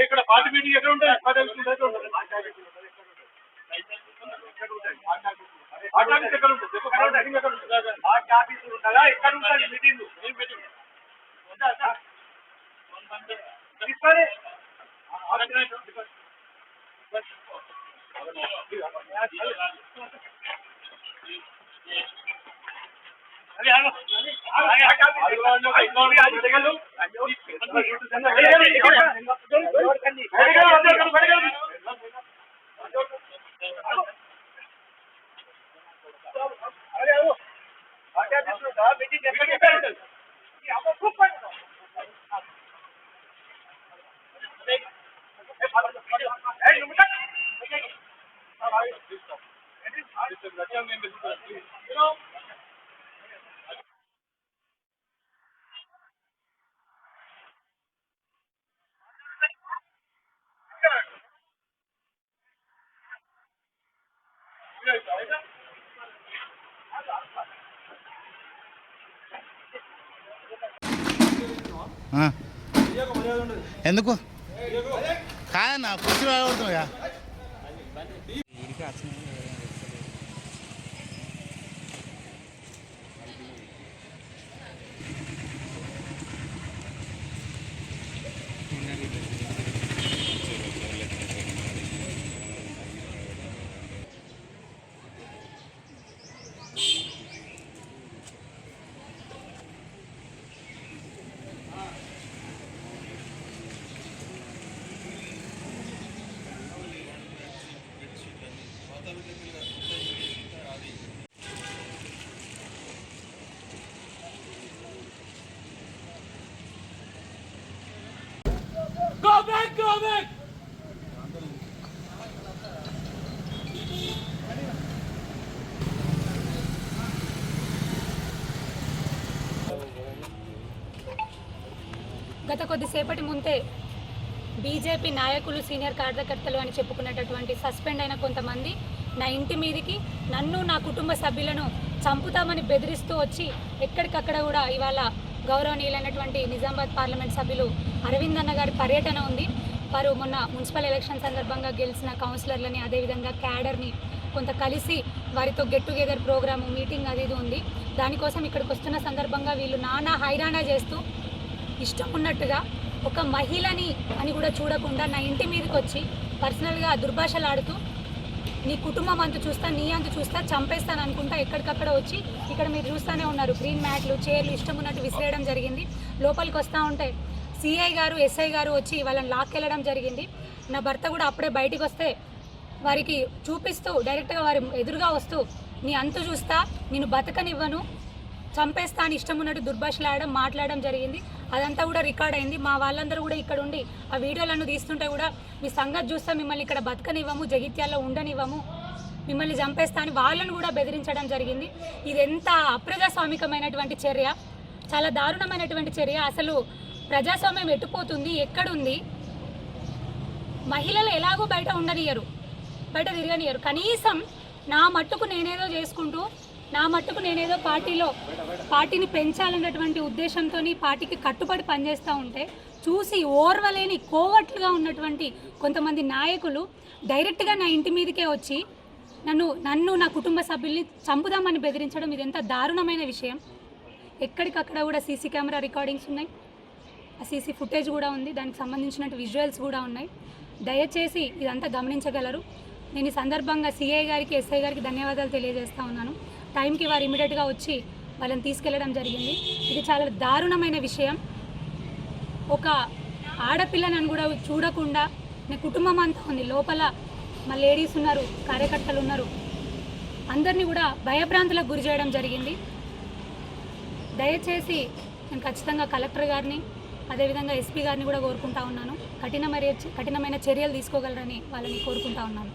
ఇక్కడ party meeting ఎక్కడ ఉంటుంది? ఎక్కడ ఉంటుంది? ఎక్కడ ఉంటుంది మీటింగ్? ఎందుకు కాదన్నా కుర్చీ రావడుతుందా? Go back, go back! గత కొద్దిసేపటి ముందే బీజేపీ నాయకులు సీనియర్ కార్యకర్తలు అని చెప్పుకునేటటువంటి సస్పెండ్ అయిన కొంతమంది నా ఇంటి మీదికి నన్ను నా కుటుంబ సభ్యులను చంపుతామని బెదిరిస్తూ వచ్చి ఎక్కడికక్కడ కూడా ఇవాళ గౌరవనీయులైనటువంటి నిజామాబాద్ పార్లమెంట్ సభ్యులు అరవింద్ అన్న గారి పర్యటన ఉంది. వారు మొన్న మున్సిపల్ ఎలక్షన్ సందర్భంగా గెలిచిన కౌన్సిలర్లని అదేవిధంగా క్యాడర్ని కొంత కలిసి వారితో గెట్ టుగెదర్ ప్రోగ్రాము మీటింగ్ అది ఇది ఉంది. దానికోసం ఇక్కడికి వస్తున్న సందర్భంగా వీళ్ళు నానా హైరాణా చేస్తూ ఇష్టం ఉన్నట్టుగా ఒక మహిళని అని కూడా చూడకుండా నా ఇంటి మీదకి వచ్చి పర్సనల్గా దుర్భాషలాడుతూ నీ కుటుంబం అంత చూస్తా, నీ అంత చూస్తా, చంపేస్తాను అనుకుంటా ఎక్కడికక్కడ వచ్చి ఇక్కడ మీరు చూస్తూనే ఉన్నారు గ్రీన్ మ్యాట్లు చైర్లు ఇష్టం ఉన్నట్టు విసిరేయడం జరిగింది. లోపలికి వస్తూ ఉంటే సిఐ గారు ఎస్ఐ గారు వచ్చి వాళ్ళని లాక్కెళ్ళడం జరిగింది. నా భర్త కూడా అప్పుడే బయటికి వస్తే వారికి చూపిస్తూ డైరెక్ట్గా వారి ఎదురుగా వస్తూ నీ అంతు చూస్తా, నేను బతకనివ్వను, చంపేస్తా అని ఇష్టం ఉన్నట్టు దుర్భాషలాడడం మాట్లాడడం జరిగింది. అదంతా కూడా రికార్డ్ అయింది. మా వాళ్ళందరూ కూడా ఇక్కడ ఉండి ఆ వీడియోలను తీస్తుంటే కూడా మీ సంగతి చూస్తే మిమ్మల్ని ఇక్కడ బతకనివ్వము, జగిత్యాల్లో ఉండనివ్వము, మిమ్మల్ని చంపేస్తా అని వాళ్ళను కూడా బెదిరించడం జరిగింది. ఇది ఎంత అప్రజాస్వామికమైనటువంటి చర్య, చాలా దారుణమైనటువంటి చర్య. అసలు ప్రజాస్వామ్యం ఎట్టుపోతుంది, ఎక్కడుంది? మహిళలు ఎలాగో బయట ఉండనియరు, బయట తిరగనియరు. కనీసం నా మట్టుకు నేనేదో చేసుకుంటూ, నా మట్టుకు నేనేదో పార్టీని పెంచాలన్నటువంటి ఉద్దేశంతో పార్టీకి కట్టుబడి పనిచేస్తూ ఉంటే చూసి ఓర్వలేని కోవట్లుగా ఉన్నటువంటి కొంతమంది నాయకులు డైరెక్ట్గా నా ఇంటి మీదకే వచ్చి నన్ను నా కుటుంబ సభ్యుల్ని చంపుదామని బెదిరించడం ఇది ఎంత దారుణమైన విషయం. ఎక్కడికక్కడ కూడా సీసీ కెమెరా రికార్డింగ్స్ ఉన్నాయి, ఆ సీసీ ఫుటేజ్ కూడా ఉంది, దానికి సంబంధించినట్టు విజువల్స్ కూడా ఉన్నాయి. దయచేసి ఇదంతా గమనించగలరు. నేను ఈ సందర్భంగా సిఐ గారికి ఎస్ఐ గారికి ధన్యవాదాలు తెలియజేస్తూ ఉన్నాను. టైంకి వారు ఇమీడియట్గా వచ్చి వాళ్ళని తీసుకెళ్లడం జరిగింది. ఇది చాలా దారుణమైన విషయం. ఒక ఆడపిల్లని కూడా చూడకుండా నా కుటుంబం అంతా ఉంది లోపల, మా లేడీస్ ఉన్నారు, కార్యకర్తలు ఉన్నారు, అందరినీ కూడా భయభ్రాంతులకు గురి చేయడం జరిగింది. దయచేసి నేను ఖచ్చితంగా కలెక్టర్ గారిని అదేవిధంగా ఎస్పీ గారిని కూడా కోరుకుంటా ఉన్నాను. కఠినమైన చర్యలు తీసుకోగలరని వాళ్ళని కోరుకుంటా ఉన్నాను.